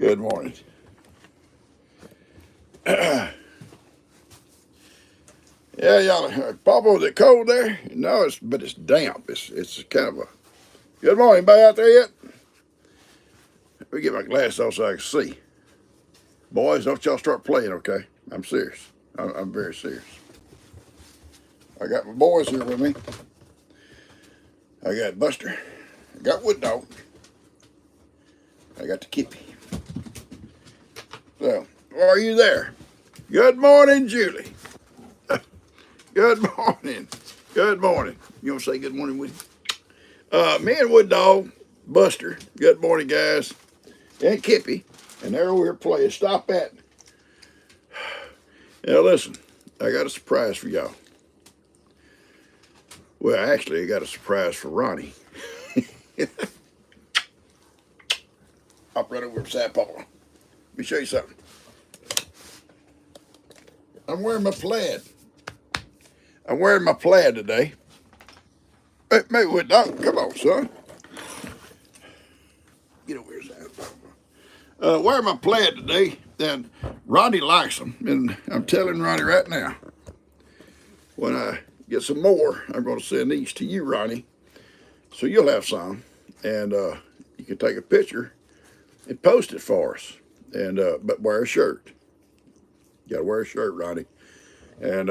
Good morning. Yeah, y'all. Pawpaw, is it cold there? No, but it's damp. It's kind of a. Good morning. Anybody out there yet? Let me get my glasses on so I can see. Boys, don't y'all start playing, okay? I'm serious. I'm very serious. I got my boys here with me. I got Buster. I got Wood Dog. I got the Kippy. So, are you there? Good morning, Julie. Good morning. Good morning. You want to say good morning with me? Me and Wood Dog, Buster. Good morning, guys. And Kippy. And there we're playing. Stop that. Now listen, I got a surprise for y'all. Well, actually, I got a surprise for Ronnie. Hop right over beside Pawpaw. Let me show you something. I'm wearing my plaid. I'm wearing my plaid today. Hey, maybe Wood Dog, come on, son. Get over here, son. Wearing my plaid today, and Ronnie likes them. And I'm telling Ronnie right now, when I get some more, I'm going to send these to you, Ronnie, so you'll have some, and you can take a picture and post it for us. And but wear a shirt. You got to wear a shirt, Ronnie, and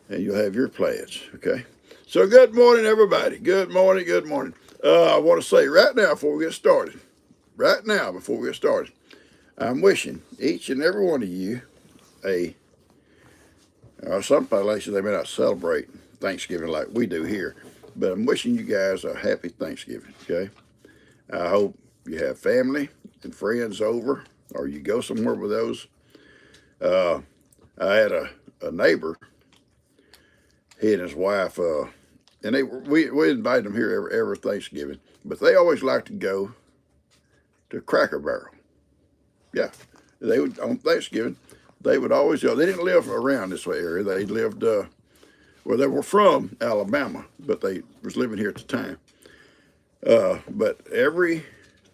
you'll have your plaids. Okay. So good morning, everybody. Good morning. Good morning. I want to say right now before we get started. Right now before we get started, I'm wishing each and every one of you some places they may not celebrate Thanksgiving like we do here, but I'm wishing you guys a happy Thanksgiving, okay? I hope you have family and friends over, or you go somewhere with those. I had a neighbor, he and his wife, and we invite them here every Thanksgiving, but they always like to go to Cracker Barrel. Yeah, they would on Thanksgiving. They would always go. They didn't live around this area. They lived well, they were from Alabama, but they was living here at the time. But every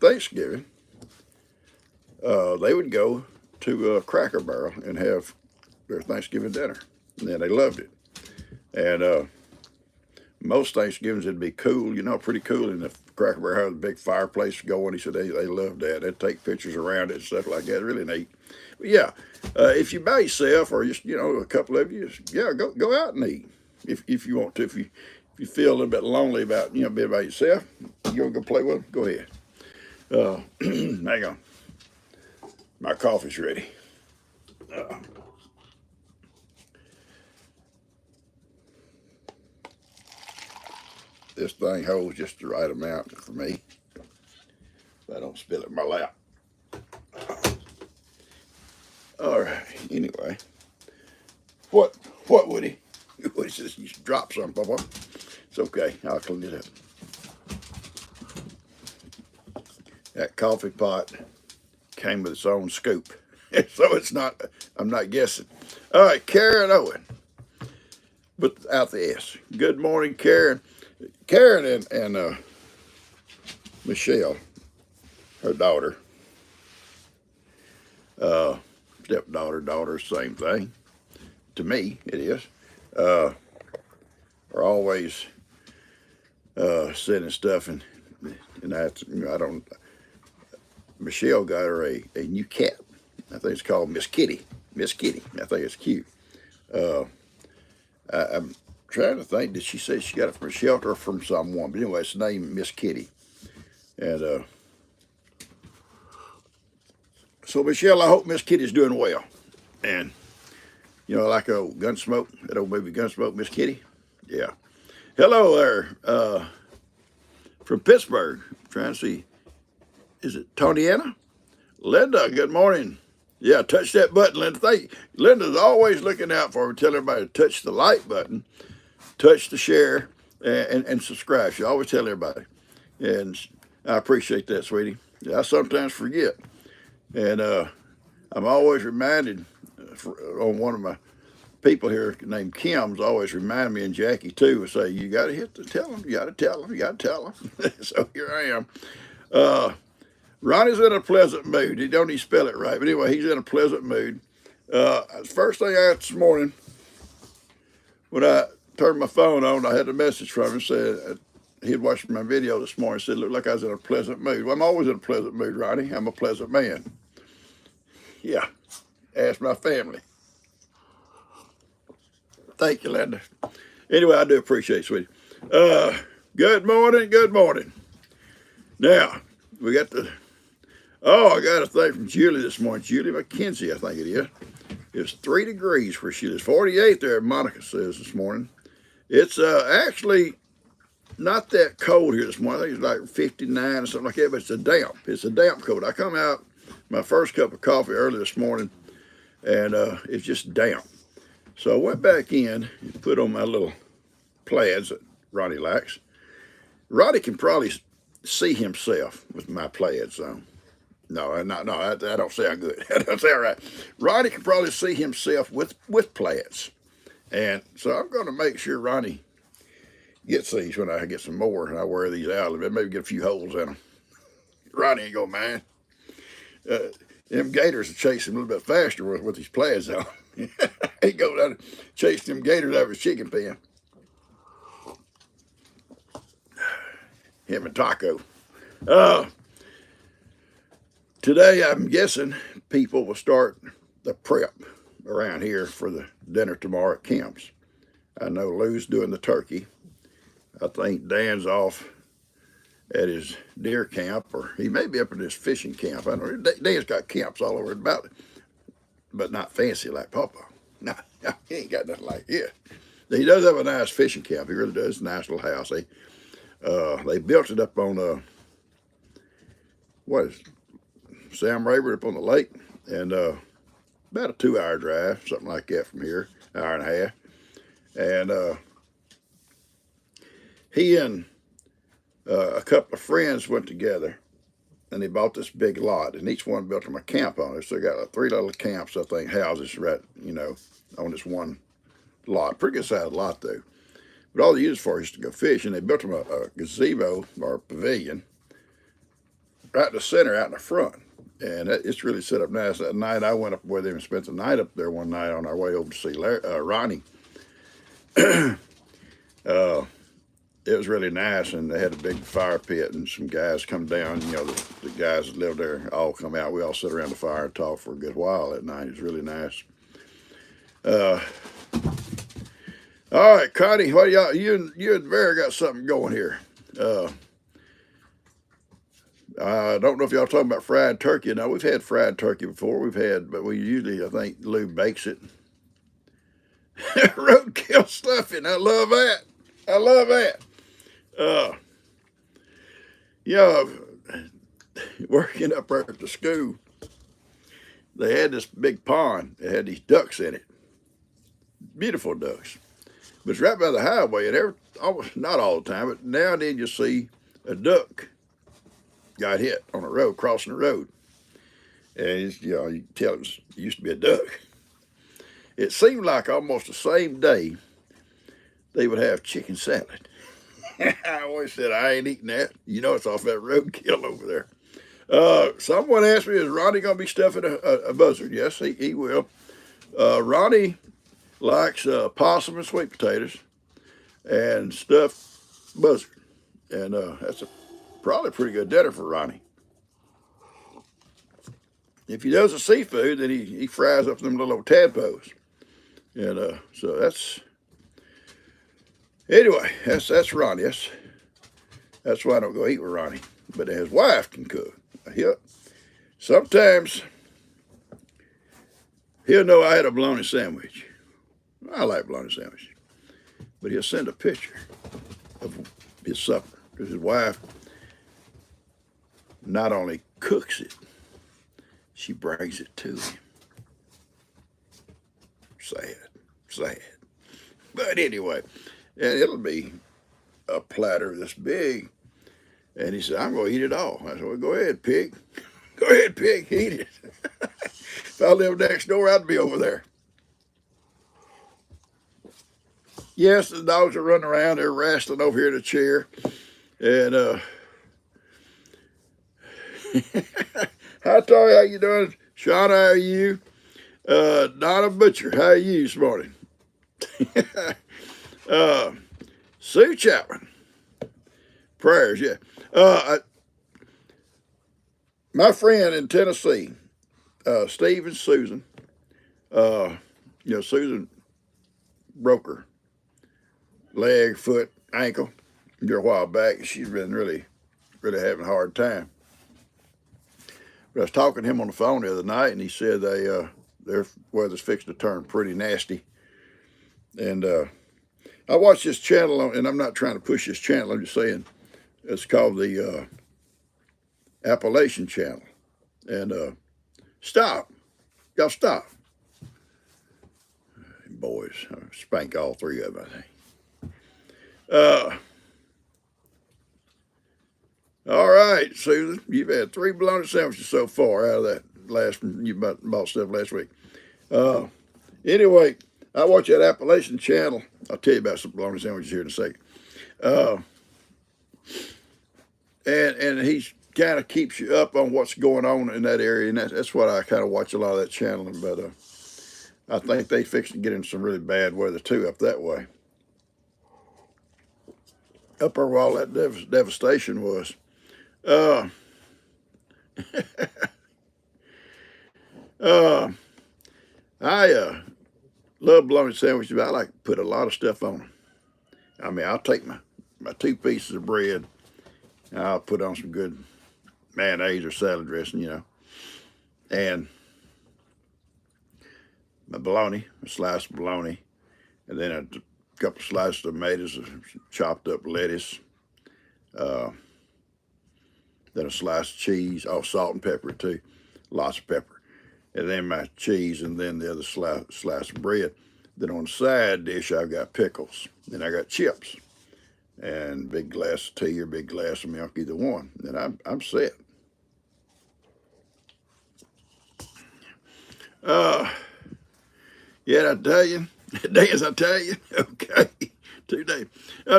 Thanksgiving, they would go to Cracker Barrel and have their Thanksgiving dinner, and then they loved it. And most Thanksgivings it'd be cool, pretty cool. And the Cracker Barrel had a big fireplace going. He said they loved that. They'd take pictures around it and stuff like that. Really neat. But yeah, if you by yourself or just a couple of you, yeah, go out and eat if you want to. If you feel a little bit lonely about being by yourself, you want to go play with them, go ahead. Hang on, my coffee's ready. This thing holds just the right amount for me, so I don't spill it in my lap. All right. Anyway, what Woody? Woody says you should drop some, Papa. It's okay. I'll clean it up. That coffee pot came with its own scoop, so it's not. I'm not guessing. All right, Karen Owen, without the S. Good morning, Karen. Karen and Michelle, her daughter, stepdaughter, daughter, same thing. To me, it is. Are always sending stuff, and I don't. Michelle got her a new cat. I think it's called Miss Kitty. Miss Kitty. I think it's cute. I'm trying to think. Did she say she got it from a shelter or from someone? But anyway, it's named Miss Kitty. And so Michelle, I hope Miss Kitty's doing well. And like old Gunsmoke, that old movie Gunsmoke, Miss Kitty. Yeah. Hello there, from Pittsburgh. Trying to see, is it Toniana? Linda, good morning. Yeah, touch that button, Linda. Linda's always looking out for me. Tell everybody to touch the like button, touch the share, and subscribe. She always tell everybody. And I appreciate that, sweetie. Yeah, I sometimes forget. And I'm always reminded on one of my people here named Kim's always remind me, and Jackie too, would say, you got to tell them, you got to tell them, you got to tell them. So here I am. Ronnie's in a pleasant mood. He don't even spell it right, but anyway, he's in a pleasant mood. First thing I got this morning, when I turned my phone on, I had a message from him said he'd watched my video this morning. Said it looked like I was in a pleasant mood. Well, I'm always in a pleasant mood, Ronnie. I'm a pleasant man. Yeah, ask my family. Thank you, Linda. Anyway, I do appreciate it, sweetie. Good morning, good morning. Now, we got I got a thing from Julie this morning. Julie McKenzie, I think it is. It's 3 degrees where she lives. 48 there, Monica says this morning. It's actually not that cold here this morning. I think it's like 59 or something like that, but it's a damp. It's a damp cold. I come out my first cup of coffee early this morning, and it's just damp. So I went back in and put on my little plaids that Ronnie likes. Ronnie can probably see himself with my plaids on. No, that don't sound good. That don't sound right. Ronnie can probably see himself with plaids. And so I'm going to make sure Ronnie gets these when I get some more and I wear these out. Maybe get a few holes in them. Ronnie ain't going to mind. Them gators will chase him a little bit faster with these plaids on. He goes out and chase them gators out of his chicken pen. Him and Taco. Today, I'm guessing people will start the prep around here for the dinner tomorrow at camps. I know Lou's doing the turkey. I think Dan's off at his deer camp, or he may be up at his fishing camp. I don't know. Dan's got camps all over about it, but not fancy like Pawpaw. No, he ain't got nothing like it. He does have a nice fishing camp. He really does. Nice little house. They built it up on Sam Rayburn up on the lake, and about a 2-hour drive, something like that from here, hour and a half. And he and a couple of friends went together, and they bought this big lot, and each one built them a camp on it. So they got 3 little camps, I think, houses right, on this one lot. Pretty good sized lot though. But all they used for is to go fish, and they built them a gazebo or a pavilion right in the center, out in the front. And it's really set up nice. That night I went up with him and spent the night up there one night on our way over to see Ronnie. It was really nice, and they had a big fire pit, and some guys come down. The guys that lived there all come out. We all sit around the fire and talk for a good while that night. It was really nice. All right, Connie, what you and Vera got something going here. I don't know if y'all talking about fried turkey. No, we've had fried turkey before. But we usually, I think Lou bakes it. Roadkill stuffing. I love that. I love that. Working up there at the school, they had this big pond. It had these ducks in it. Beautiful ducks. But it's right by the highway, and almost not all the time, but now and then you see a duck got hit on the road, crossing the road. And you can tell it used to be a duck. It seemed like almost the same day they would have chicken salad. I always said, I ain't eating that. It's off that roadkill over there. Someone asked me, is Ronnie going to be stuffing a buzzard? Yes, he will. Ronnie likes possum and sweet potatoes and stuffed buzzard. And that's probably a pretty good dinner for Ronnie. If he does the seafood, then he fries up them little tadpoles. And so that's Ronnie. That's why I don't go eat with Ronnie. But his wife can cook. Sometimes he'll know I had a bologna sandwich. I like bologna sandwiches. But he'll send a picture of his supper. Because his wife not only cooks it, she brings it to him. Sad. But anyway, and it'll be a platter this big. And he said, I'm going to eat it all. I said, well, go ahead, pig. Go ahead, pig, eat it. If I lived next door, I'd be over there. Yes, the dogs are running around. They're wrestling over here in the chair. And Hi, Tori. How you doing? Sean, how are you? Donna Butcher, how are you this morning? uh, Sue Chapman, prayers, yeah. My friend in Tennessee, Steve and Susan, uh, Susan broke her leg, foot, ankle a while back. She's been really having a hard time. But I was talking to him on the phone the other night, and he said their weather's fixed to turn pretty nasty. And I watched this channel, and I'm not trying to push this channel. I'm just saying it's called the Appalachian Channel. And stop, y'all stop, boys. I spank all three of them, I think. All right, Susan, you've had 3 bologna sandwiches so far out of that last one you bought stuff last week. Anyway, I watch that Appalachian Channel. I'll tell you about some bologna sandwiches here in a second. And he kind of keeps you up on what's going on in that area, and that's what I kind of watch a lot of that channel. But I think they fixed to get in some really bad weather too up that way. Up there where all that devastation was. I love bologna sandwiches, but I like to put a lot of stuff on them. I mean, I'll take my 2 pieces of bread, and I'll put on some good mayonnaise or salad dressing, and my bologna, a slice of bologna, and then a couple slices of tomatoes, chopped up lettuce, then a slice of cheese, salt and pepper too, lots of pepper, and then my cheese, and then the other slice of bread. Then on the side dish, I've got pickles, then I got chips, and big glass of tea or big glass of milk, either one. Then I'm set. Yeah, I tell you, dance, I tell you. Okay, 2 days.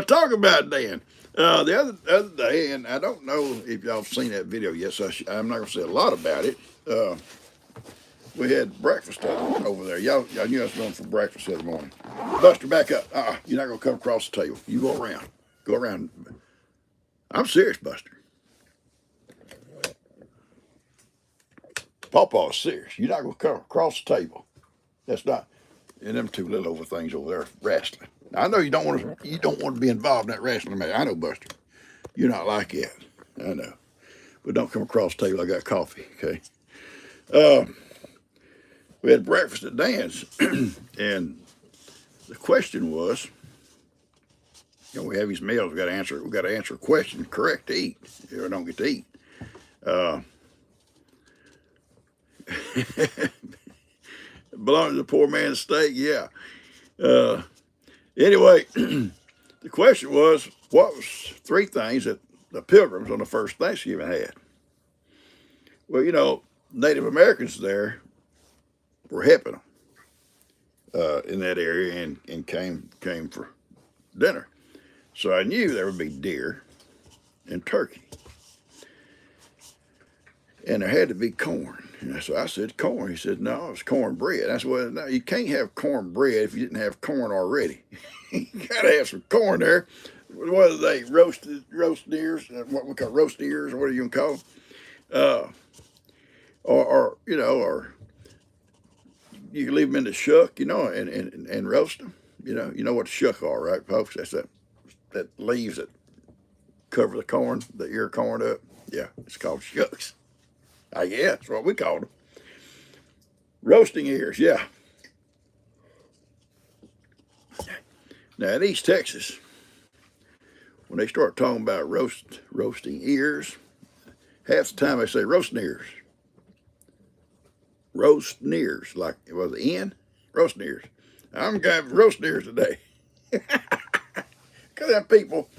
Talk about Dan. The other day, and I don't know if y'all have seen that video yet, so I'm not going to say a lot about it. We had breakfast over there. Y'all knew I was going for breakfast the other morning. Buster, back up. You're not going to come across the table. You go around. Go around. I'm serious, Buster. Pawpaw is serious. You're not going to come across the table. That's not. And them 2 little over things over there wrestling. Now, I know you don't want to be involved in that wrestling match. I know, Buster. You're not like that. I know. But don't come across the table. I got coffee, okay? We had breakfast at Dan's, and the question was, we have these meals. We got to answer a question correct to eat. Or don't get to eat. Belongs to the poor man's steak, yeah. Anyway, the question was, what was 3 things that the Pilgrims on the first Thanksgiving had? Well, Native Americans there were helping them in that area and came for dinner. So I knew there would be deer and turkey. And there had to be corn. So I said, corn. He said, no, it's cornbread. I said, well, no, you can't have cornbread if you didn't have corn already. You got to have some corn there. What are they, roast ears, what we call roast ears, or what are you going to call them? Or you can leave them in the shuck, and roast them. You know what the shuck are, right, folks? That's that leaves that cover the corn, the ear corn up. Yeah, it's called shucks. Yeah, that's what we call them. Roasting ears, yeah. Now in East Texas, when they start talking about roasting ears, half the time they say roasting ears. Roasting ears, like it was the N, roasting ears. I'm going to roasting ears today. Because them people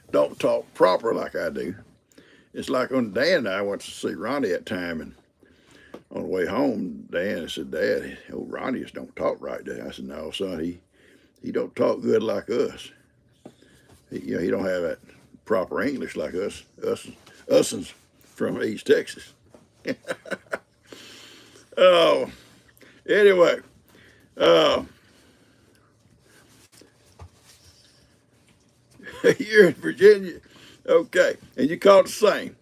don't talk proper like I do. It's like when Dan and I went to see Ronnie that time, and on the way home, Dan said, Dad, old Ronnie just don't talk right there. I said, no, son, he don't talk good like us. He don't have that proper English like us. from East Texas. Oh, anyway, you're in Virginia, okay, and you caught the same.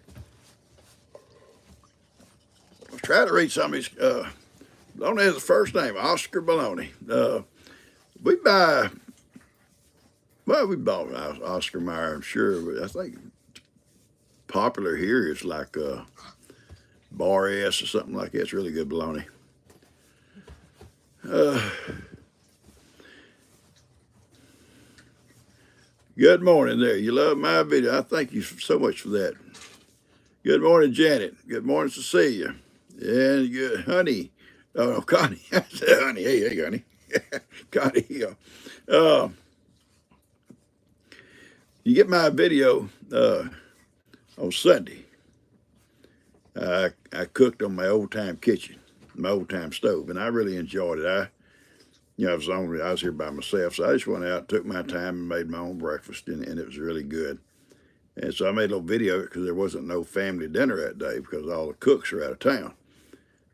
I was trying to read some of these. Maloney has the first name, Oscar Maloney. We buy, well, we bought Oscar Mayer, I'm sure, but I think popular here is like Bar S or something like that. It's really good bologna. Good morning there. You love my video. I thank you so much for that. Good morning, Janet. Good morning, Cecilia. And good, honey. Oh, no, Connie. I said honey. Hey, honey. Connie. You get my video on Sunday. I cooked on my old time kitchen, my old time stove, and I really enjoyed it. I was here by myself, so I just went out, took my time, and made my own breakfast, and it was really good. And so I made a little video because there wasn't no family dinner that day because all the cooks are out of town,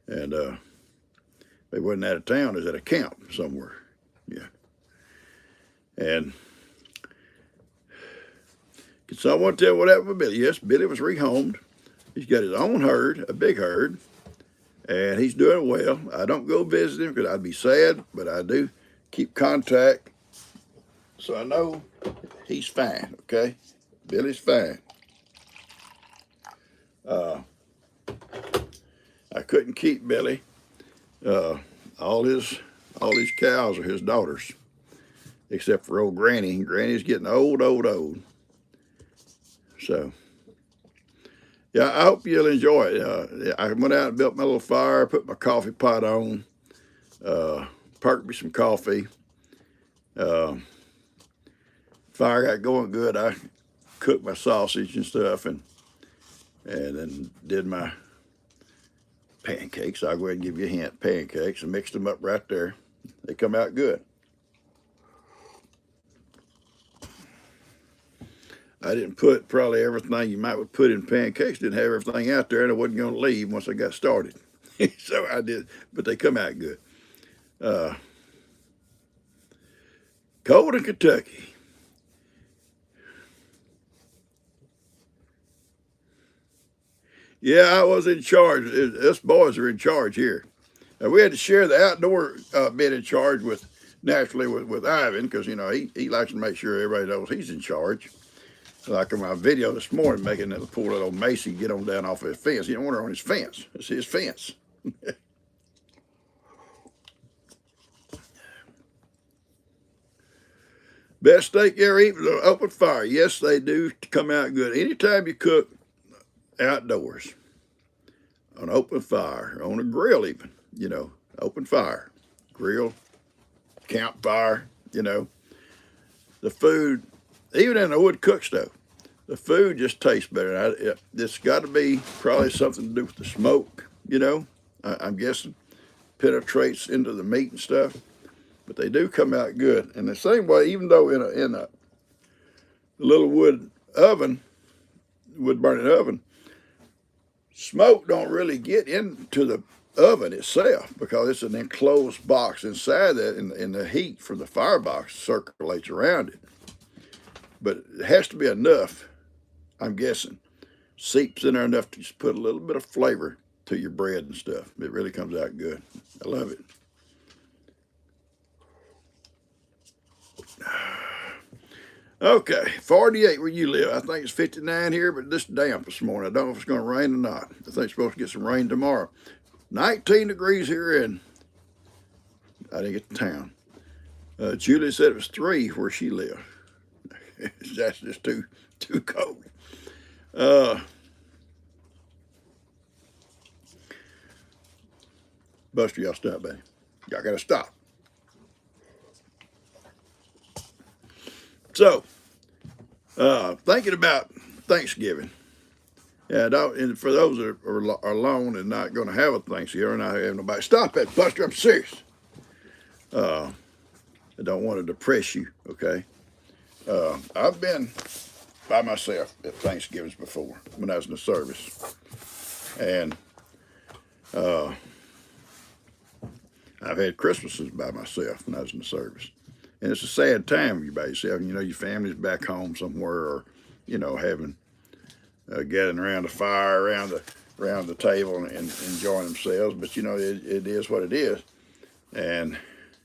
and they wasn't out of town; they was at a camp somewhere. Yeah, and can someone tell what happened with Billy? Yes, Billy was rehomed. He's got his own herd, a big herd, and he's doing well. I don't go visit him because I'd be sad, but I do keep contact, so I know he's fine, okay? Billy's fine. I couldn't keep Billy. All his cows are his daughters, except for old Granny. Granny's getting old. So, yeah, I hope you'll enjoy it. I went out and built my little fire, put my coffee pot on, perked me some coffee. Fire got going good. I cooked my sausage and stuff, and then did my pancakes. I'll go ahead and give you a hint. Pancakes, and mixed them up right there. They come out good. I didn't put probably everything you might would put in pancakes. Didn't have everything out there, and I wasn't going to leave once I got started. So I did, but they come out good. Cold in Kentucky. Yeah, I was in charge. Us boys are in charge here. We had to share the outdoor bit in charge with, naturally, with Ivan, because, you know, he likes to make sure everybody knows he's in charge. Like in my video this morning, making that poor little Macy get on down off his fence. He don't want her on his fence. It's his fence. Best steak you ever eat was an open fire. Yes, they do come out good. Anytime you cook outdoors, on open fire, on a grill even, you know, open fire, grill, campfire, you know, the food, even in a wood cook stove, the food just tastes better. It's got to be probably something to do with the smoke, you know, I'm guessing, penetrates into the meat and stuff, but they do come out good. And the same way, even though in a little wood burning oven, smoke don't really get into the oven itself because it's an enclosed box inside that, and the heat from the firebox circulates around it. But it has to be enough, I'm guessing, seeps in there enough to just put a little bit of flavor to your bread and stuff. It really comes out good. I love it. Okay, 48 where you live. I think it's 59 here, but this damp this morning. I don't know if it's going to rain or not. I think it's supposed to get some rain tomorrow. 19 degrees here in, I didn't get to town. Julie said it was 3 where she lived. That's just too cold. Buster, y'all stop, baby. Y'all got to stop. So, thinking about Thanksgiving. Yeah, and for those that are alone and not going to have a Thanksgiving, not have nobody. Stop that, Buster. I'm serious. I don't want to depress you, okay? I've been by myself at Thanksgivings before when I was in the service. And I've had Christmases by myself when I was in the service. And it's a sad time when you're by yourself. You know, your family's back home somewhere, or, you know, having gathering around the fire, around the table and enjoying themselves. But, you know, it is what it is. And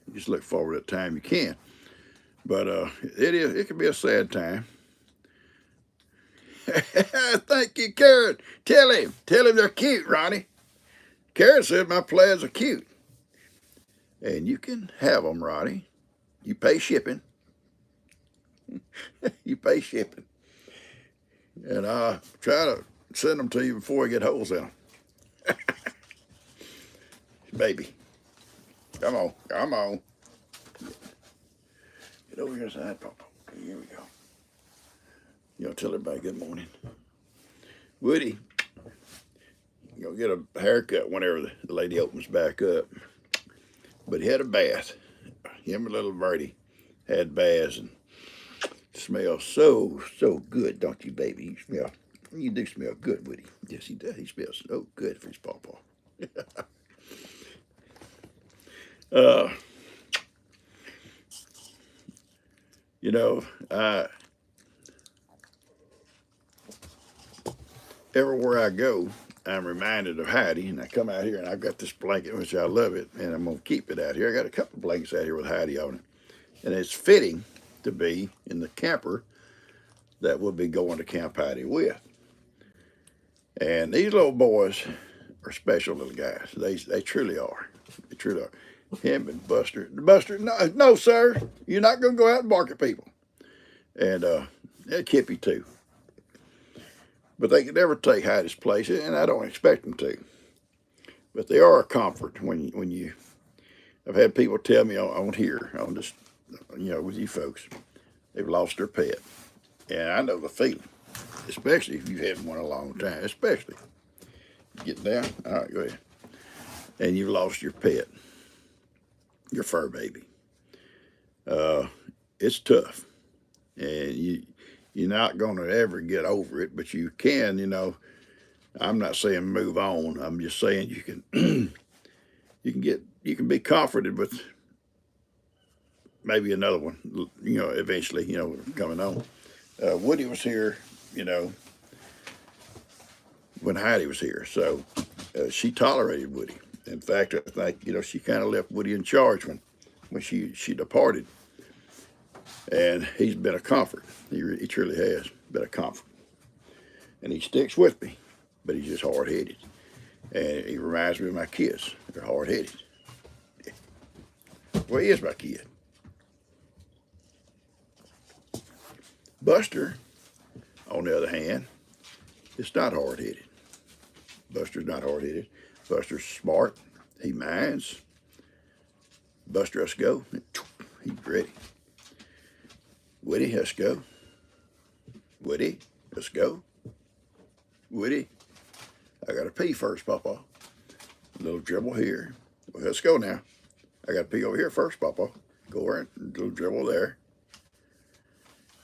you just look forward to that time you can. But it can be a sad time. Thank you, Karen. Tell him they're cute, Ronnie. Karen said my plaids are cute. And you can have them, Ronnie. You pay shipping. You pay shipping. And I try to send them to you before I get holes in them. Baby. Come on. Come on. Get over here side, Pawpaw. Here we go. You know, tell everybody good morning. Woody, you'll get a haircut whenever the lady opens back up. But he had a bath. Him and little Birdie had baths and smells so good, don't you, baby? You do smell good, Woody. Yes, he does. He smells so good for his Pawpaw. You know, everywhere I go, I'm reminded of Heidi, and I come out here and I've got this blanket, which I love it, and I'm going to keep it out here. I got a couple of blankets out here with Heidi on it, and it's fitting to be in the camper that we'll be going to Camp Heidi with. And these little boys are special little guys. They truly are. They truly are. Him and Buster. Buster, no, sir. You're not going to go out and bark at people. And Kippy, too. But they could never take Heidi's place, and I don't expect them to. But they are a comfort when you. I've had people tell me on here, on this, you know, with you folks, they've lost their pet. And I know the feeling, especially if you've had one a long time, especially. Get down? All right, go ahead. And you've lost your pet, your fur baby. It's tough. And you're not going to ever get over it, but you can, you know. I'm not saying move on. I'm just saying you can you can be comforted with maybe another one, you know, eventually, you know, coming on. Woody was here, you know, when Heidi was here, so she tolerated Woody. In fact, I think, you know, she kind of left Woody in charge when she departed. And he's been a comfort. He truly has been a comfort. And he sticks with me, but he's just hard-headed. And he reminds me of my kids. They're hard-headed. Well, he is my kid. Buster, on the other hand, is not hard-headed. Buster's not hard-headed. Buster's smart. He minds. Buster, let's go. He's ready. Woody, let's go. Woody, let's go. Woody, I got to pee first, Pawpaw. A little dribble here. Well, let's go now. I got to pee over here first, Pawpaw. Go over and a little dribble there.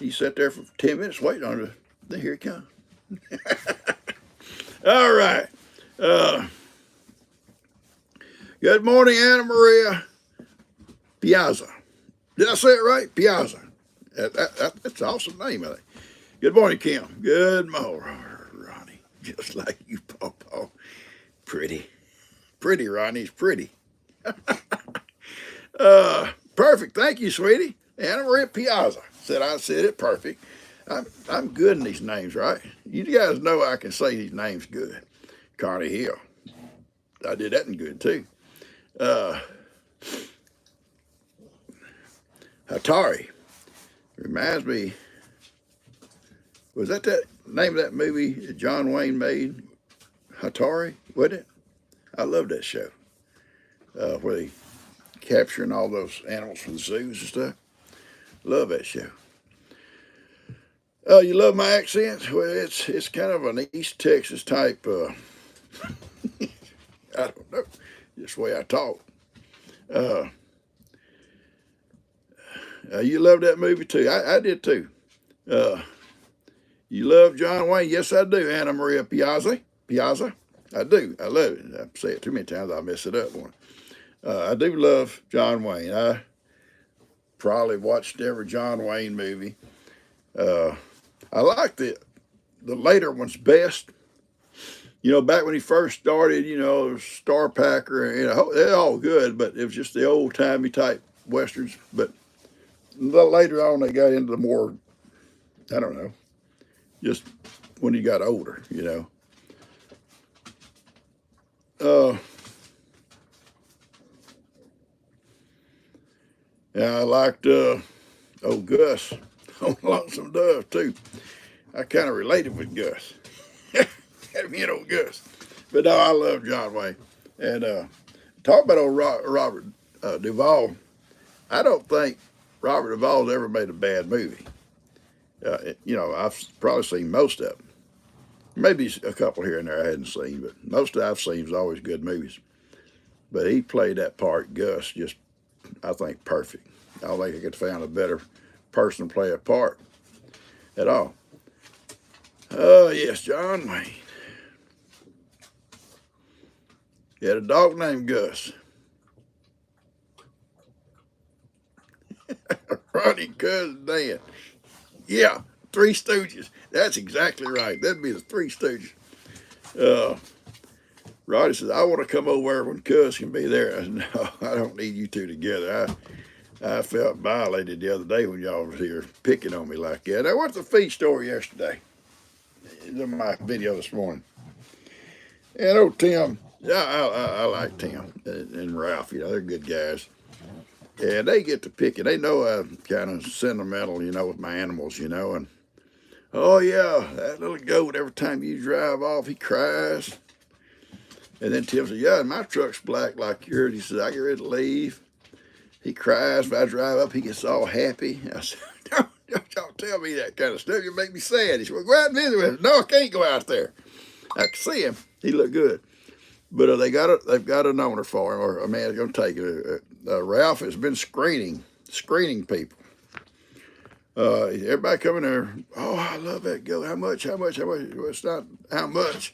He sat there for 10 minutes waiting on it. Then here he comes. All right. Good morning, Anna Maria Piazza. Did I say it right? Piazza. That's an awesome name, I think. Good morning, Kim. Good morning, Ronnie. Just like you, Pawpaw. Pretty. Pretty, Ronnie's pretty. Perfect. Thank you, sweetie. Anna Maria Piazza. I said it perfect. I'm good in these names, right? You guys know I can say these names good. Carney Hill. I did that in good, too. Hatari. Reminds me, was that name of that movie that John Wayne made? Hatari, wasn't it? I love that show. Where they capturing all those animals from the zoos and stuff. Love that show. You love my accent? Well, it's kind of an East Texas type, I don't know, just the way I talk. You love that movie too. I did too. You love John Wayne? Yes, I do. Anna Maria Piazza. Piazza. I do. I love it. I say it too many times, I'll mess it up. I do love John Wayne. I probably watched every John Wayne movie. I like the later ones best. You know, back when he first started, you know, Star Packer, you know, they're all good, but it was just the old timey type westerns. But a little later on, they got into the more, I don't know, just when he got older, you know. Yeah, I liked Gus on Lonesome Dove too. I kind of related with Gus. You know, Gus. But no, I love John Wayne. And talk about old Robert Duvall. I don't think Robert Duvall's ever made a bad movie. You know, I've probably seen most of them. Maybe a couple here and there I hadn't seen, but most of I've seen is always good movies. But he played that part, Gus, just, I think, perfect. I don't think I could have found a better person to play a part at all. Oh, yes, John Wayne. He had a dog named Gus. Ronnie, Cousin Dan. Yeah, Three Stooges. That's exactly right. That'd be the Three Stooges. Roddy says, I want to come over when Cuz can be there. I said, no, I don't need you two together. I felt violated the other day when y'all was here picking on me like that. I went to the feed store yesterday. It's in my video this morning. And old Tim, yeah, I like Tim and Ralph. You know, they're good guys. And they get to picking. They know I'm kind of sentimental, you know, with my animals, you know. And, oh, yeah, that little goat, every time you drive off, he cries. And then Tim said, yeah, my truck's black like yours. He said, I get ready to leave. He cries. If I drive up, he gets all happy. I said, don't y'all tell me that kind of stuff. You make me sad. He said, well, go out and visit with him. No, I can't go out there. I can see him. He looked good. But they've got an owner for him, or a man's going to take it. Ralph has been screening people. Everybody coming there, oh, I love that goat. How much? Well, it's not how much.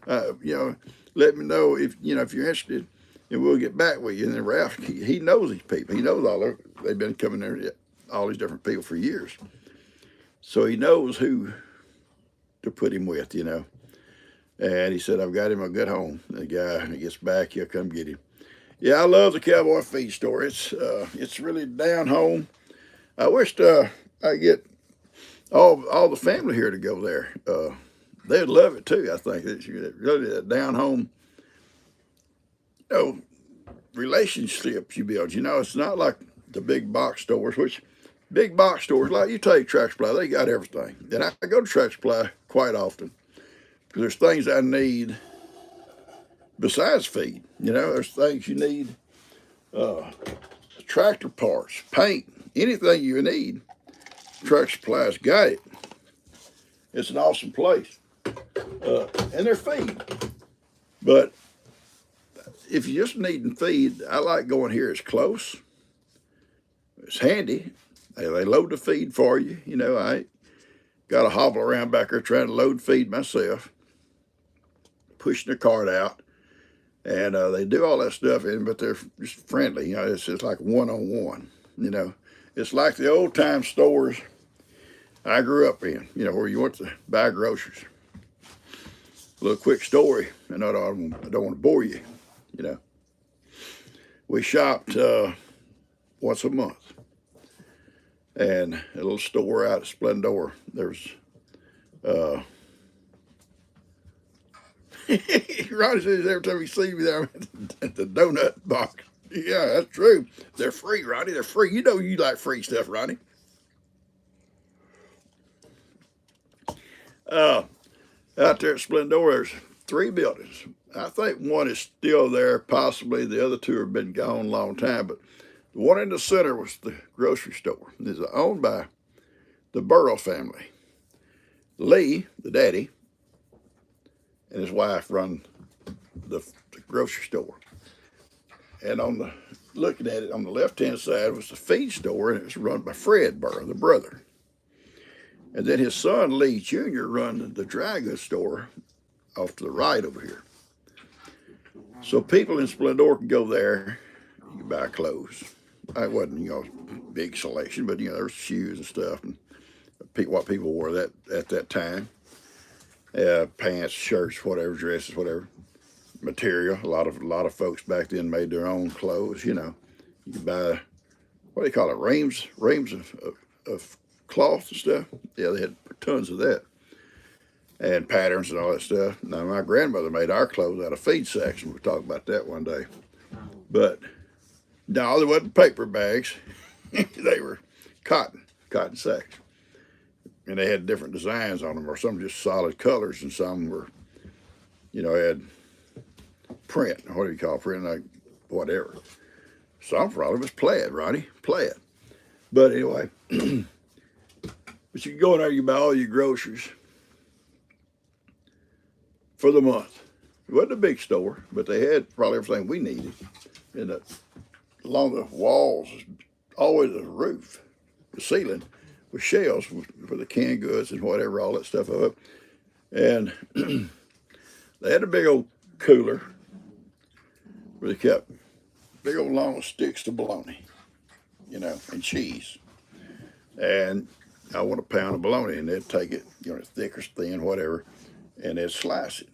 You know, let me know if you're interested, and we'll get back with you. And then Ralph, he knows these people. He knows they've been coming there, all these different people for years. So he knows who to put him with, you know. And he said, I've got him a good home. The guy, when he gets back, he'll come get him. Yeah, I love the Cowboy Feed Store. It's really down home. I wished I get all the family here to go there. They'd love it too. I think it's really a down home, you know, relationships you build. You know, it's not like the big box stores, which big box stores, like you take Tractor Supply, they got everything. And I go to Tractor Supply quite often because there's things I need besides feed. You know, there's things you need, tractor parts, paint, anything you need. Tractor Supply's got it. It's an awesome place. And they're feed. But if you're just needing feed, I like going here. It's close. It's handy. They load the feed for you. You know, I ain't got to hobble around back there trying to load feed myself, pushing the cart out. And they do all that stuff, but they're just friendly. You know, it's just like one-on-one, you know. It's like the old-time stores I grew up in, you know, where you went to buy groceries. A little quick story, and I don't want to bore you, you know. We shopped once a month. And a little store out at Splendor, there's Ronnie says every time you see me there at the donut box. Yeah, that's true. They're free, Ronnie. They're free. You know you like free stuff, Ronnie. Out there at Splendor, there's 3 buildings. I think one is still there, possibly. The other 2 have been gone a long time. But the one in the center was the grocery store. It's owned by the Burrow family. Lee, the daddy, and his wife run the grocery store. And looking at it, on the left-hand side was the feed store, and it was run by Fred Burrow, the brother. And then his son, Lee Jr., run the dry goods store off to the right over here. So people in Splendora can go there, you can buy clothes. It wasn't, big selection, but, there was shoes and stuff, and what people wore at that time. Pants, shirts, whatever, dresses, whatever. Material. A lot of folks back then made their own clothes, You could buy, what do they call it, reams of cloth and stuff. Yeah, they had tons of that. And patterns and all that stuff. Now, my grandmother made our clothes out of feed sacks, and we'll talk about that one day. But, no, they wasn't paper bags. They were cotton sacks. And they had different designs on them, or some just solid colors, and some were, had print. What do you call print? Like whatever. Some probably was plaid, Ronnie. Plaid. But anyway, but you can go in there, you buy all your groceries for the month. It wasn't a big store, but they had probably everything we needed. And along the walls, always a roof, the ceiling, with shelves for the canned goods and whatever, all that stuff up. And they had a big old cooler where they kept big old long sticks of bologna, and cheese. And I want a pound of bologna, and they'd take it, thick or thin, whatever, and they'd slice it,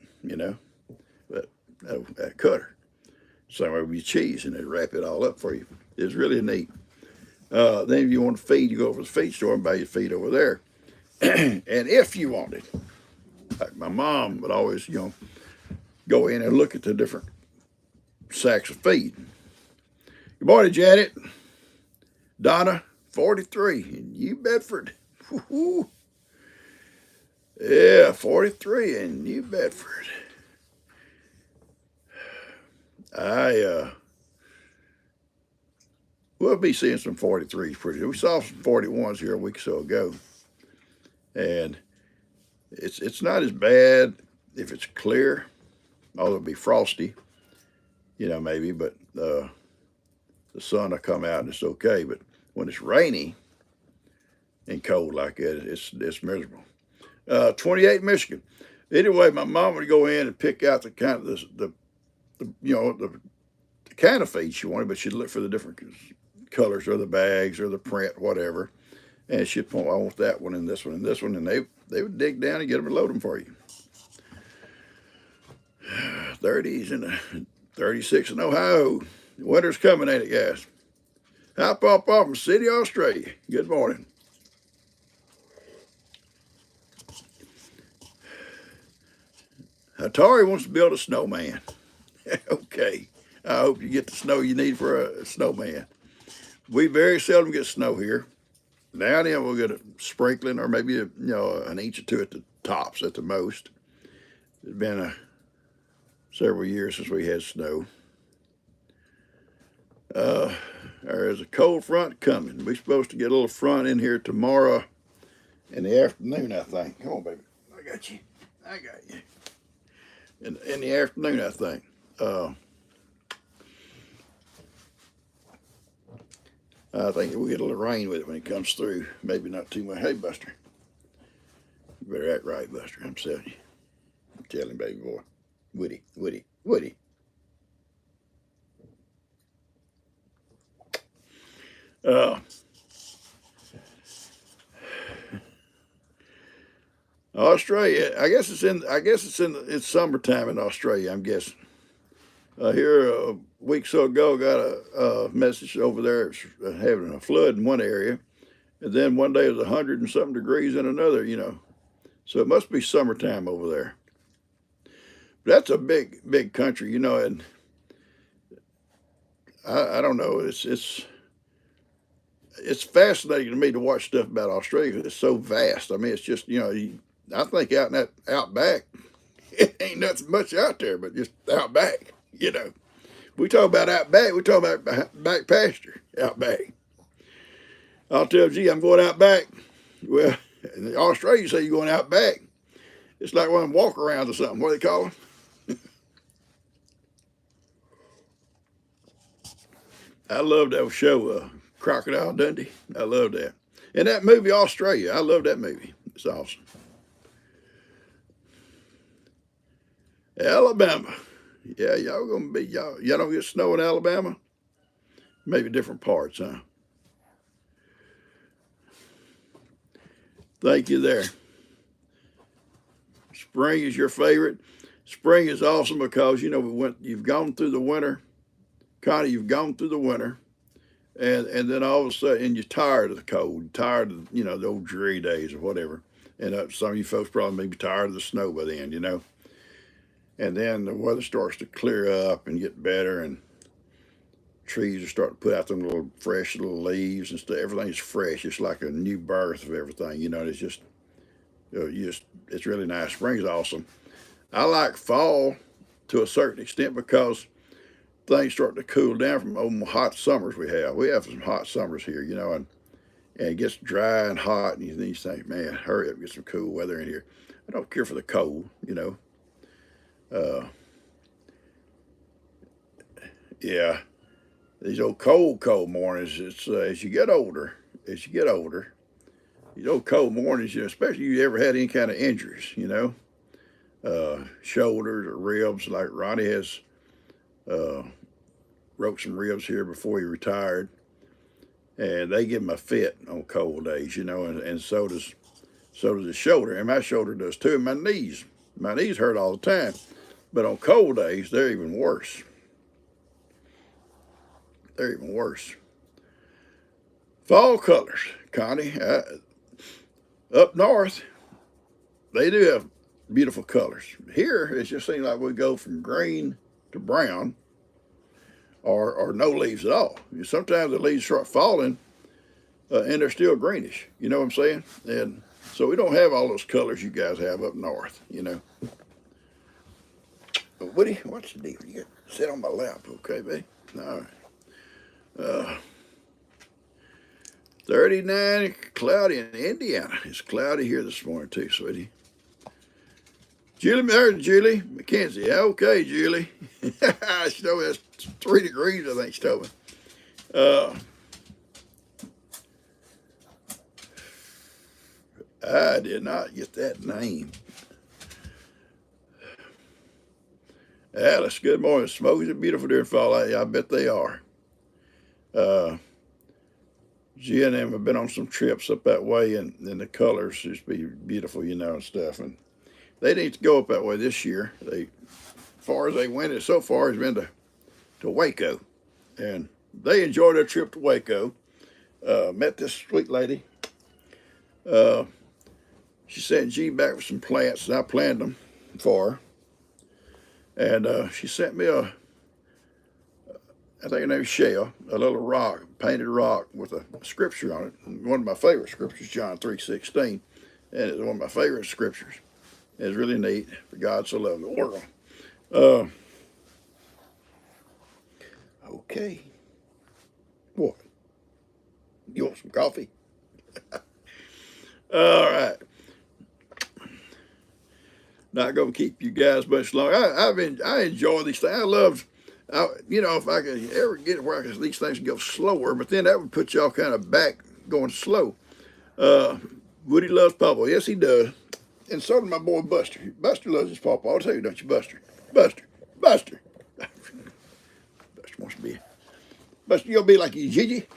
that cutter. Same way with your cheese, and they'd wrap it all up for you. It was really neat. Then if you want to feed, you go over to the feed store and buy your feed over there. And if you wanted, like my mom would always, go in and look at the different sacks of feed. Good morning, Janet. Donna, 43, in New Bedford. Woo-hoo. Yeah, 43 in New Bedford. We'll be seeing some 43s pretty soon. We saw some 41s here a week or so ago. And it's not as bad if it's clear, although it'll be frosty, maybe, but the sun will come out and it's okay. But when it's rainy and cold like that, it's miserable. 28 Michigan. Anyway, my mom would go in and pick out the kind of the kind of feed she wanted, but she'd look for the different colors or the bags or the print, whatever. And she'd point, I want that one and this one and this one. And they would dig down and get them and load them for you. 30s and 36 in Ohio. Winter's coming, ain't it, guys? Hi, Pawpaw from Sydney, Australia. Good morning. Atari wants to build a snowman. Okay. I hope you get the snow you need for a snowman. We very seldom get snow here. Now and then we'll get a sprinkling or maybe an inch or two at the tops at the most. It's been several years since we had snow. There's a cold front coming. We're supposed to get a little front in here tomorrow in the afternoon, I think. Come on, baby. I got you. In the afternoon, I think. I think we'll get a little rain with it when it comes through. Maybe not too much. Hey, Buster. You better act right, Buster. I'm telling you. I'm telling baby boy. Woody. Australia. It's summertime in Australia, I'm guessing. Here a week or so ago, got a message over there. It's having a flood in one area, and then one day it was 100 and something degrees in another. So it must be summertime over there. But that's a big country, and I don't know. It's fascinating to me to watch stuff about Australia because it's so vast. I mean, it's just I think out in that outback, it ain't nothing much out there, but just outback. We talk about outback, we talk about back pasture, outback. I'll tell G, I'm going out back. Well, in Australia, you say you're going out back. It's like one of them walk-arounds or something. What do they call them? I love that show, Crocodile Dundee. I love that. And that movie, Australia, I love that movie. It's awesome. Alabama. Yeah, y'all gonna be, y'all don't get snow in Alabama? Maybe different parts, huh? Thank you there. Spring is your favorite. Spring is awesome because, you know, you've gone through the winter. Connie, you've gone through the winter. And then all of a sudden, you're tired of the cold, you're tired of, you know, the old dreary days or whatever. And some of you folks probably may be tired of the snow by then, you know. And then the weather starts to clear up and get better, and trees are starting to put out them little fresh little leaves and stuff. Everything's fresh. It's like a new birth of everything, you know. It's just, it's really nice. Spring's awesome. I like fall to a certain extent because things start to cool down from the hot summers we have. We have some hot summers here, you know, and it gets dry and hot, and you think, man, hurry up, get some cool weather in here. I don't care for the cold, you know. Yeah, these old cold mornings. It's as you get older, these old cold mornings, you know, especially if you ever had any kind of injuries, you know, shoulders or ribs. Like Ronnie has broke some ribs here before he retired, and they give him a fit on cold days, you know, and so does the shoulder, and my shoulder does too, and my knees. My knees hurt all the time, but on cold days they're even worse. They're even worse. Fall colors, Connie. Up north, they do have beautiful colors. Here, it just seems like we go from green to brown, or no leaves at all. Sometimes the leaves start falling, and they're still greenish. You know what I'm saying? And so we don't have all those colors you guys have up north, you know. But Woody, what's the deal? You got to sit on my lap, okay, babe? All right. 39, cloudy in Indiana. It's cloudy here this morning too, sweetie. Julie McKenzie. Okay, Julie. She told me that's 3 degrees, I think she told me. I did not get that name. Alice, good morning. Smokies are beautiful during fall. I bet they are. G and M have been on some trips up that way, and the colors just be beautiful, you know, and stuff. And they need to go up that way this year. As far as they went so far has been to Waco, and they enjoyed their trip to Waco. Met this sweet lady. She sent G back with some plants, and I planted them for her. And she sent me I think her name is Shell, a little rock, painted rock with a scripture on it. And one of my favorite scriptures, John 3:16, and it's one of my favorite scriptures. It's really neat. For God so loved the world. Okay. What? You want some coffee? All right. Not gonna keep you guys much longer. I enjoy these things. You know, if I could ever get it where these things can go slower, but then that would put y'all kind of back going slow. Woody loves Pawpaw. Yes, he does. And so does my boy Buster. Buster loves his Pawpaw. I'll tell you, don't you, Buster? Buster. Buster wants to be. Buster, you'll be like you, Gigi.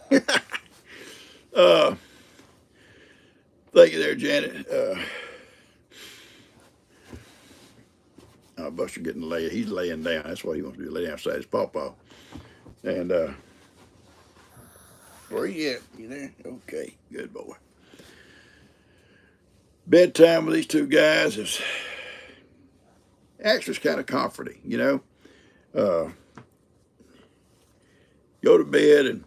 Thank you there, Janet. Buster getting laid. He's laying down. That's what he wants to do, lay down beside his Pawpaw. And where you at? You there? Okay, good boy. Bedtime with these two guys is actually kind of comforting, you know. Go to bed, and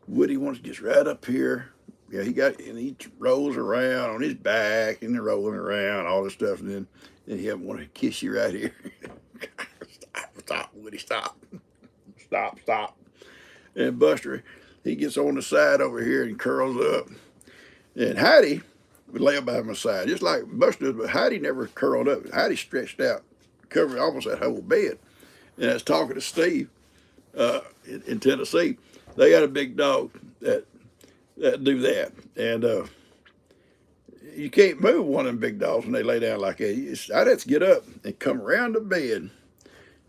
Woody wants to get right up here. Yeah, he rolls around on his back, and they're rolling around, all this stuff, and then he want to kiss you right here. Stop, Woody, stop. Stop. And Buster, he gets on the side over here and curls up. And Heidi would lay up by my side, just like Buster does, but Heidi never curled up. Heidi stretched out, covering almost that whole bed. And I was talking to Steve in Tennessee. They got a big dog that do that. And you can't move one of them big dogs when they lay down like that. I'd have to get up and come around the bed,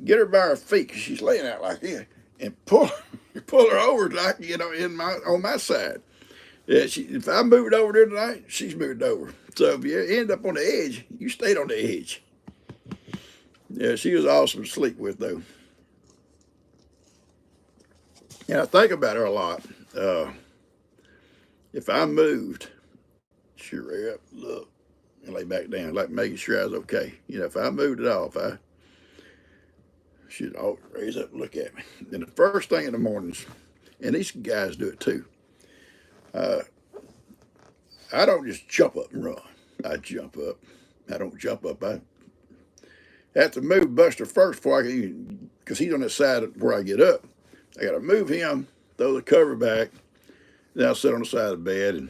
get her by her feet because she's laying out like this, and pull her over like on my side. Yeah, if I moved over there tonight, she's moved over. So if you end up on the edge, you stayed on the edge. Yeah, she was awesome to sleep with though. And I think about her a lot. If I moved, she'd rear up, look, and lay back down, like making sure I was okay. If I moved at all, she'd always raise up and look at me. And the first thing in the mornings, and these guys do it too, I don't just jump up and run. I jump up. I don't jump up. I have to move Buster first before I can, because he's on the side where I get up. I got to move him, throw the cover back, then I'll sit on the side of the bed, and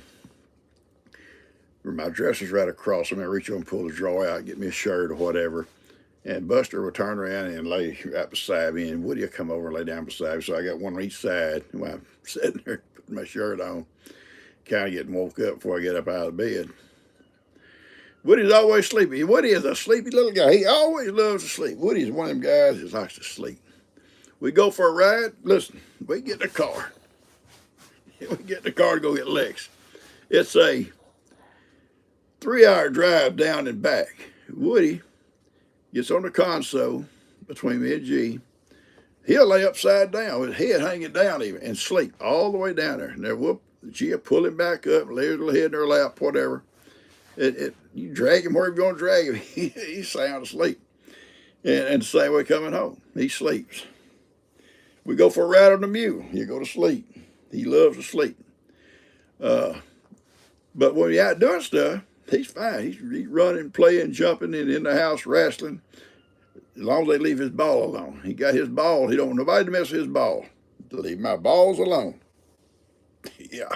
my dresser's right across. I'm going to reach over and pull the drawer out, get me a shirt or whatever. And Buster will turn around and lay right beside me, and Woody will come over and lay down beside me. So I got one on each side while I'm sitting there putting my shirt on, kind of getting woke up before I get up out of bed. Woody's always sleepy. Woody is a sleepy little guy. He always loves to sleep. Woody's one of them guys that likes to sleep. We go for a ride. Listen, we get in the car. We get in the car to go get Lex. It's a 3-hour drive down and back. Woody gets on the console between me and G. He'll lay upside down with his head hanging down even and sleep all the way down there. And then G will pull him back up, lay his little head in her lap, whatever. You drag him wherever you're going to drag him, he's sound asleep. And the same way coming home, he sleeps. We go for a ride on the mule, he'll go to sleep. He loves to sleep. But when he's out doing stuff, he's fine. He's running, playing, jumping, and in the house wrestling. As long as they leave his ball alone. He got his ball. He don't want nobody to mess with his ball. Leave my balls alone. Yeah,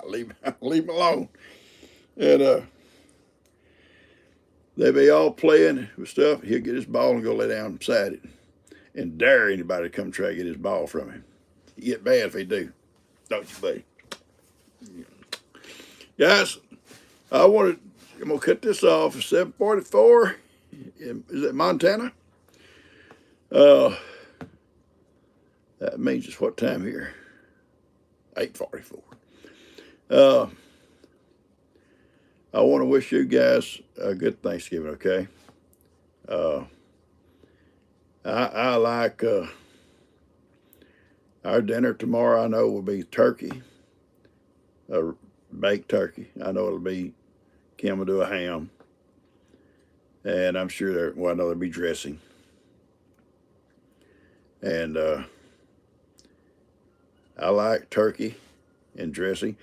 leave him alone. And they be all playing with stuff. He'll get his ball and go lay down beside it and dare anybody to come try to get his ball from him. You get bad if they do, don't you, buddy? Guys, I'm going to cut this off at 7:44. Is it Montana? That means it's what time here? 8:44. I want to wish you guys a good Thanksgiving, okay? I like our dinner tomorrow. I know will be turkey, baked turkey. I know it'll be, Kim will do a ham, and I'm sure I know there'll be dressing. And I like turkey and dressing,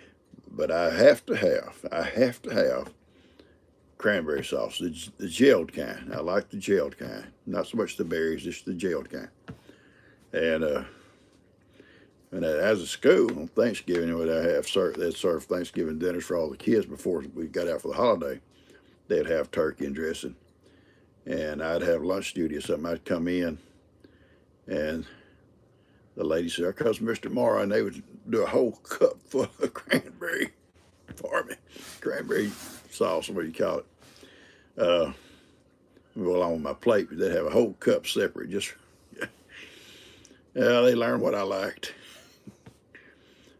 but I have to have cranberry sauce, the gelled kind. I like the gelled kind, not so much the berries, just the gelled kind. And as a school on Thanksgiving, they'd serve Thanksgiving dinners for all the kids before we got out for the holiday. They'd have turkey and dressing, and I'd have lunch duty or something. I'd come in, and the lady said, "Our cousin Mr. Morrow," and they would do a whole cup full of cranberry for me. Cranberry sauce, what do you call it? Go along with my plate, but they'd have a whole cup separate. Just, yeah, they learned what I liked.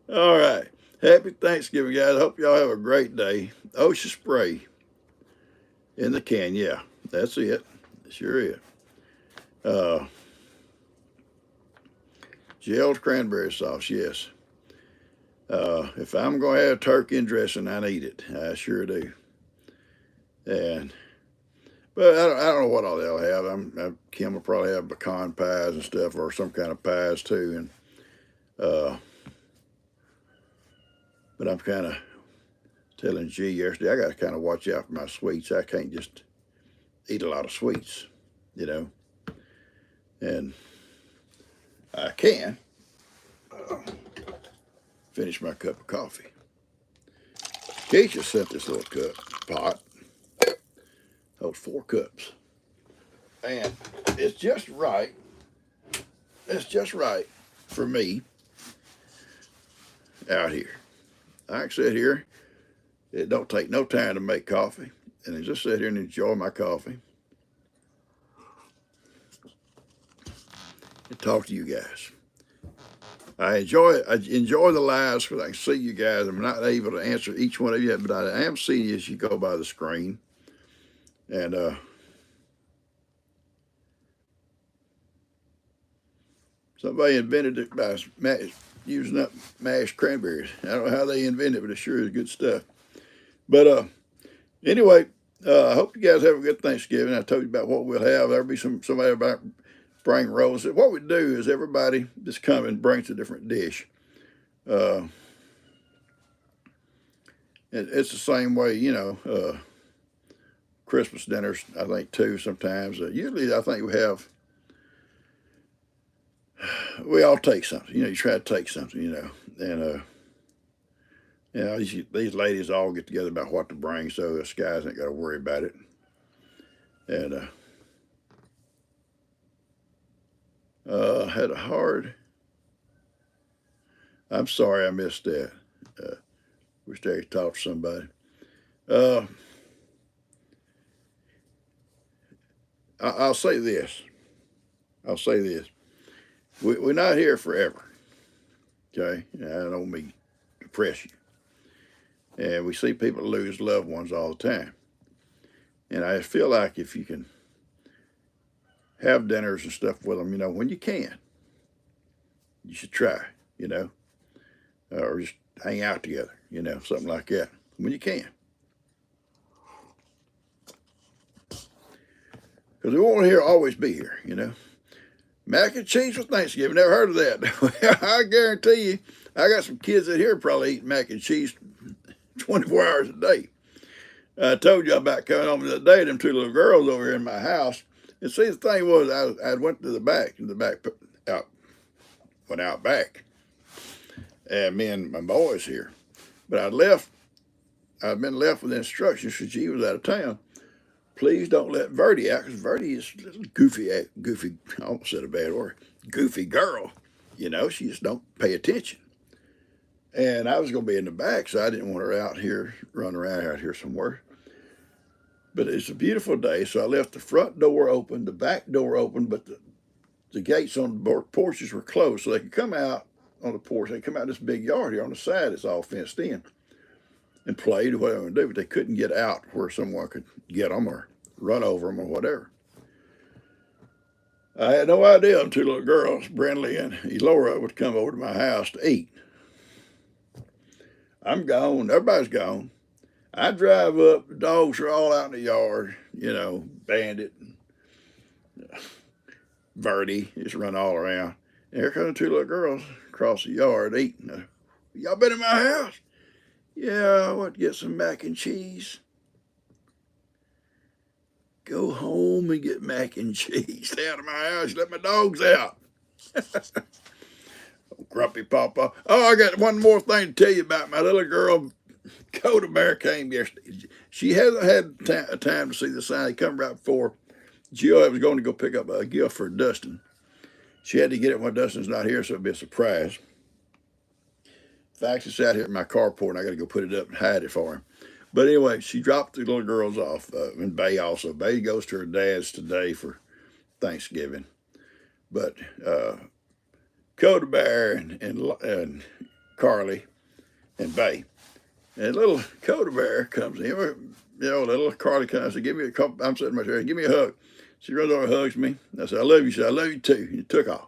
All right. Happy Thanksgiving, guys. I hope y'all have a great day. Ocean spray in the can. Yeah, that's it. It sure is. Gelled cranberry sauce, yes. If I'm going to have turkey and dressing, I need it. I sure do. But I don't know what all they'll have. Kim will probably have pecan pies and stuff, or some kind of pies too. But I'm kind of telling G yesterday, I got to kind of watch out for my sweets. I can't just eat a lot of sweets, And I can finish my cup of coffee. Keisha sent this little pot. Those 4 cups. And it's just right. It's just right for me out here. I can sit here It don't take no time to make coffee. And I just sit here and enjoy my coffee and talk to you guys. I enjoy the lives because I can see you guys. I'm not able to answer each one of you, but I am seeing you as you go by the screen. And somebody invented it by using up mashed cranberries. I don't know how they invented it, but it sure is good stuff. But anyway, I hope you guys have a good Thanksgiving. I told you about what we'll have. There'll be somebody about bring rolls. What we do is everybody just come and brings a different dish. It's the same way, you know. Christmas dinners, I think, too, sometimes. Usually, I think we all take something. You know, you try to take something, you know. And, you know, these ladies all get together about what to bring, so us guys ain't got to worry about it. And had a hard... I'm sorry I missed that. Wish I could talk to somebody. I'll say this. We're not here forever. Okay? I don't mean to depress you. And we see people lose loved ones all the time. And I feel like if you can have dinners and stuff with them, you know, when you can, you should try, you know, or just hang out together, you know, something like that, when you can. Because we won't always be here, you know. Mac and cheese for Thanksgiving, never heard of that. I guarantee you, I got some kids that here probably eat mac and cheese 24 hours a day. I told you about coming home the other day, them two little girls over here in my house. And see, the thing was, I went to the back, went out back. And me and my boys here. But I'd been left with instructions since she was out of town. Please don't let Verdi out, because Verdi is a little goofy, I almost said a bad word, goofy girl. You know, she just don't pay attention. And I was going to be in the back, so I didn't want her out here, running around out here somewhere. But it's a beautiful day, so I left the front door open, the back door open, but the gates on the porches were closed, so they could come out on the porch. They come out this big yard here on the side. It's all fenced in and play, do whatever they do, but they couldn't get out where someone could get them or run over them or whatever. I had no idea them two little girls, Brindley and Elora, would come over to my house to eat. I'm gone. Everybody's gone. I drive up. The dogs are all out in the yard. You know, Bandit, and Verdi just run all around. And here come the two little girls across the yard eating. Y'all been in my house? Yeah, I want to get some mac and cheese. Go home and get mac and cheese. Stay out of my house. Let my dogs out. Grumpy Pawpaw. Oh, I got one more thing to tell you about my little girl. Coda Bear came yesterday. She hasn't had time to see the sign. He come right before Jill was going to go pick up a gift for Dustin. She had to get it when Dustin's not here, so it'd be a surprise. In fact, it's out here in my carport, and I got to go put it up and hide it for him. But anyway, she dropped the little girls off, and Bay also. Bay goes to her dad's today for Thanksgiving. But Coda Bear and Carly and Bay. And little Coda Bear comes in. You know, little Carly comes and give me a couple. I'm sitting right there. Give me a hug. She runs over and hugs me. I said, I love you. She said, I love you too. And took off.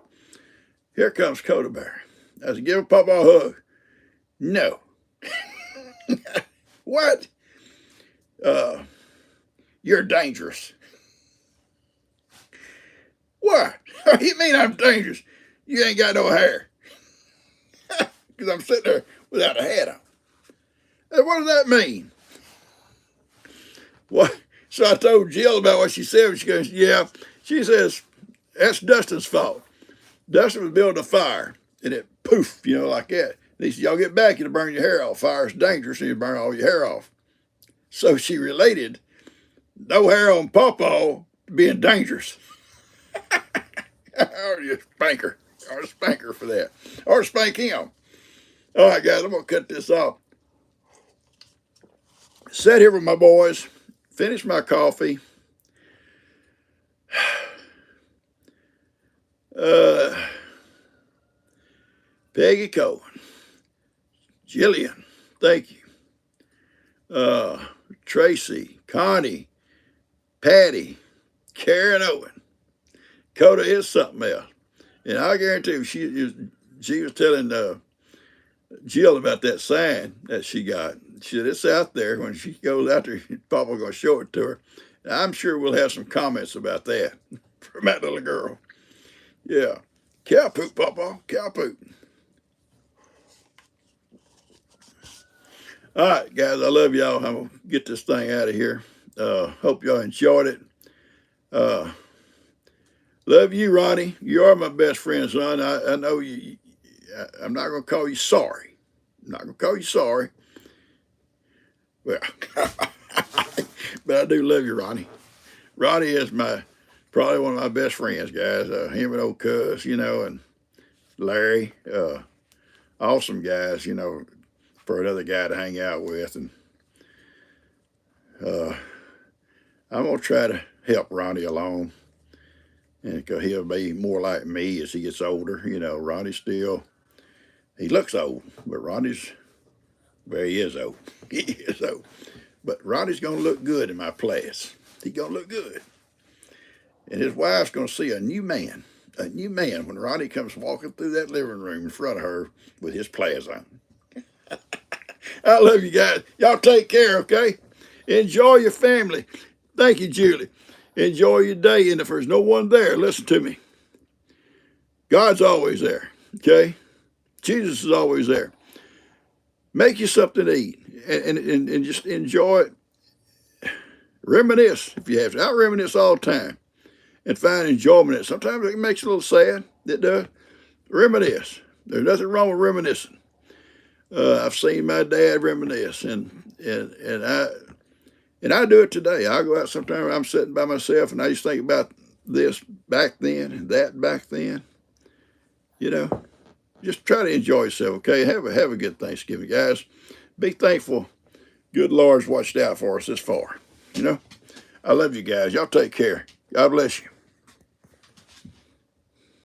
Here comes Coda Bear. I said, give Pawpaw a hug. No. What? You're dangerous. What? You mean I'm dangerous? You ain't got no hair. Because I'm sitting there without a hat on. And what does that mean? What? So I told Jill about what she said. She goes, yeah. She says, that's Dustin's fault. Dustin was building a fire, and it poof, you know, like that. And he said, y'all get back, you'll burn your hair off. Fire's dangerous, and you burn all your hair off. So she related no hair on Pawpaw being dangerous. Or you spanker. Or a spanker for that. Or spank him. All right, guys, I'm going to cut this off. Sat here with my boys, finished my coffee. Peggy Cohen, Jillian, thank you. Tracy, Connie, Patty, Karen Owen. Coda is something else. And I guarantee you, she was telling Jill about that sign that she got. She said, it's out there. When she goes out there, Papa going to show it to her. And I'm sure we'll have some comments about that from that little girl. Yeah. Cow poop, Papa. Cow poop. All right, guys, I love y'all. I'm going to get this thing out of here. Hope y'all enjoyed it. Love you, Ronnie. You are my best friend, son. I know you. I'm not going to call you sorry. I'm not going to call you sorry. Well, but I do love you, Ronnie. Ronnie is probably one of my best friends, guys. Him and old Cuz, and Larry. Awesome guys, for another guy to hang out with. And I'm going to try to help Ronnie along. And because he'll be more like me as he gets older. Ronnie's he looks old, but he is old. He is old. But Ronnie's going to look good in my place. He's going to look good. And his wife's going to see a new man when Ronnie comes walking through that living room in front of her with his plaids on. I love you guys. Y'all take care, okay? Enjoy your family. Thank you, Julie. Enjoy your day. And if there's no one there, listen to me. God's always there, okay? Jesus is always there. Make you something to eat and just enjoy it. Reminisce if you have to. I reminisce all the time and find enjoyment in it. Sometimes it makes you a little sad. It does. Reminisce. There's nothing wrong with reminiscing. I've seen my dad reminisce, and I do it today. I go out sometimes. I'm sitting by myself, and I just think about this back then and that back then. Just try to enjoy yourself, okay? Have a good Thanksgiving, guys. Be thankful. Good Lord's watched out for us this far. I love you guys. Y'all take care. God bless you.